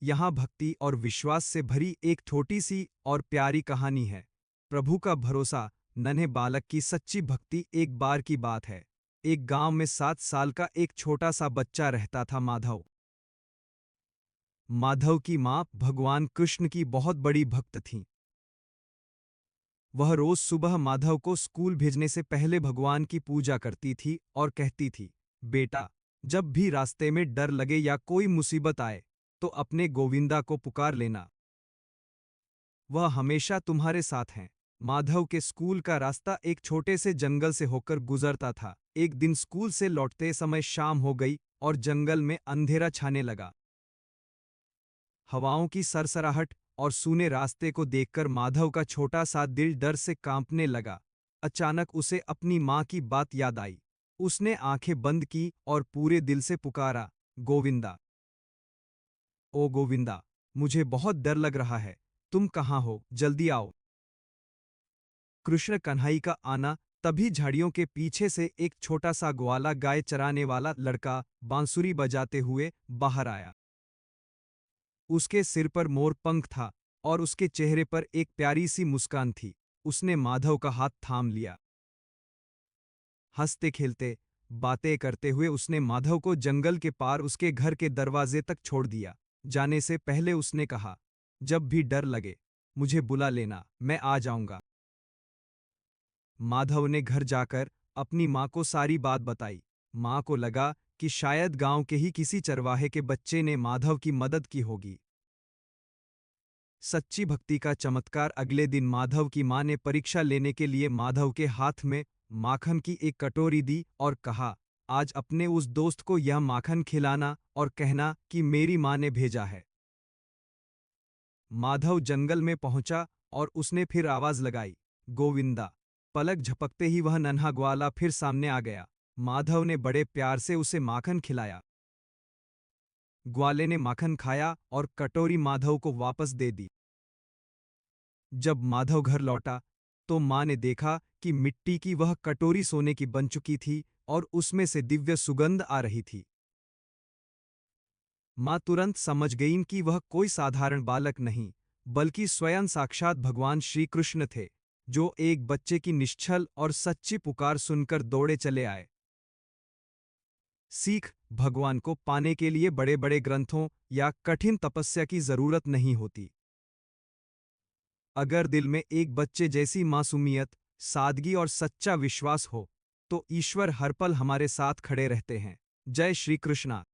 यहाँ भक्ति और विश्वास से भरी एक छोटी सी और प्यारी कहानी है। प्रभु का भरोसा, नन्हे बालक की सच्ची भक्ति। एक बार की बात है, एक गांव में 7 साल का एक छोटा सा बच्चा रहता था, माधव। माधव की माँ भगवान कृष्ण की बहुत बड़ी भक्त थीं। वह रोज सुबह माधव को स्कूल भेजने से पहले भगवान की पूजा करती थी और कहती थी, बेटा, जब भी रास्ते में डर लगे या कोई मुसीबत आए तो अपने गोविंदा को पुकार लेना, वह हमेशा तुम्हारे साथ हैं। माधव के स्कूल का रास्ता एक छोटे से जंगल से होकर गुजरता था। एक दिन स्कूल से लौटते समय शाम हो गई और जंगल में अंधेरा छाने लगा। हवाओं की सरसराहट और सूने रास्ते को देखकर माधव का छोटा सा दिल डर से कांपने लगा। अचानक उसे अपनी माँ की बात याद आई। उसने आंखें बंद की और पूरे दिल से पुकारा, गोविंदा, ओ गोविंदा, मुझे बहुत डर लग रहा है, तुम कहाँ हो, जल्दी आओ। कृष्ण कन्हई का आना। तभी झाड़ियों के पीछे से एक छोटा सा ग्वाला गाय चराने वाला लड़का बांसुरी बजाते हुए बाहर आया। उसके सिर पर मोर पंख था और उसके चेहरे पर एक प्यारी सी मुस्कान थी। उसने माधव का हाथ थाम लिया। हंसते खेलते, बातें करते हुए उसने माधव को जंगल के पार उसके घर के दरवाजे तक छोड़ दिया। जाने से पहले उसने कहा, जब भी डर लगे मुझे बुला लेना, मैं आ जाऊंगा। माधव ने घर जाकर अपनी माँ को सारी बात बताई। माँ को लगा कि शायद गांव के ही किसी चरवाहे के बच्चे ने माधव की मदद की होगी। सच्ची भक्ति का चमत्कार। अगले दिन माधव की माँ ने परीक्षा लेने के लिए माधव के हाथ में माखन की एक कटोरी दी और कहा, आज अपने उस दोस्त को यह माखन खिलाना और कहना कि मेरी माँ ने भेजा है। माधव जंगल में पहुंचा और उसने फिर आवाज लगाई, गोविंदा। पलक झपकते ही वह नन्हा ग्वाला फिर सामने आ गया। माधव ने बड़े प्यार से उसे माखन खिलाया। ग्वाले ने माखन खाया और कटोरी माधव को वापस दे दी। जब माधव घर लौटा तो माँ ने देखा कि मिट्टी की वह कटोरी सोने की बन चुकी थी और उसमें से दिव्य सुगंध आ रही थी। माँ तुरंत समझ गईं कि वह कोई साधारण बालक नहीं, बल्कि स्वयं साक्षात भगवान श्री कृष्ण थे, जो एक बच्चे की निश्छल और सच्ची पुकार सुनकर दौड़े चले आए। सीख, भगवान को पाने के लिए बड़े बड़े ग्रंथों या कठिन तपस्या की जरूरत नहीं होती। अगर दिल में एक बच्चे जैसी मासूमियत, सादगी और सच्चा विश्वास हो, तो ईश्वर हर पल हमारे साथ खड़े रहते हैं। जय श्री कृष्णा।